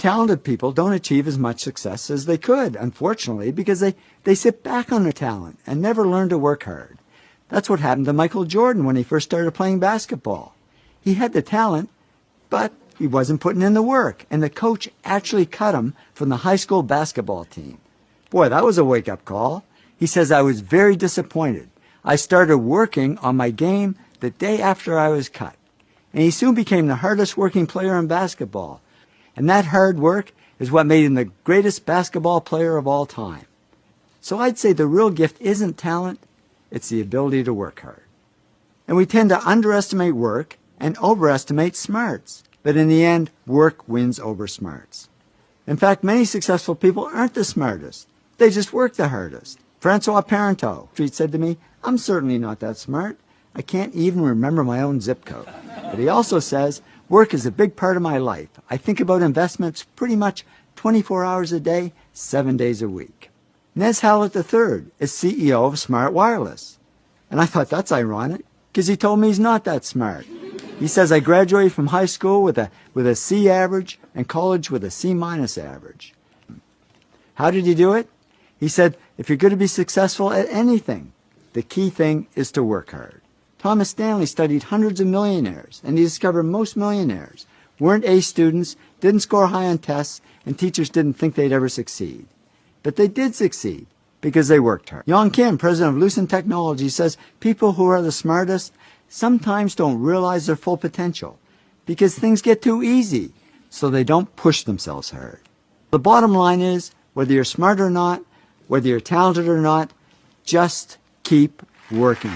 talented people don't achieve as much success as they could, unfortunately, because they sit back on their talent and never learn to work hard. That's what happened to Michael Jordan when he first started playing basketball. He had the talent, but he wasn't putting in the work, and the coach actually cut him from the high school basketball team. Boy, that was a wake-up call. He says, I was very disappointed. I started working on my game the day after I was cut. And he soon became the hardest working player in basketball. And that hard work is what made him the greatest basketball player of all time. So I'd say the real gift isn't talent, it's the ability to work hard. And we tend to underestimate work and overestimate smarts. But in the end, work wins over smarts. In fact, many successful people aren't the smartest. They just work the hardest. Francois Parenteau said to me, I'm certainly not that smart. I can't even remember my own zip code. But he also says, work is a big part of my life. I think about investments pretty much 24 hours a day, 7 days a week. Nez Hallett III is CEO of Smart Wireless. And I thought that's ironic, because he told me he's not that smart. He says, I graduated from high school with a C average and college with a C- average. How did he do it? He said, if you're going to be successful at anything, the key thing is to work hard. Thomas Stanley studied hundreds of millionaires, and he discovered most millionaires weren't A students, didn't score high on tests, and teachers didn't think they'd ever succeed. But they did succeed because they worked hard. Yong Kim, president of Lucent Technology, says people who are the smartest sometimes don't realize their full potential because things get too easy, so they don't push themselves hard. The bottom line is, whether you're smart or not, whether you're talented or not, just keep working.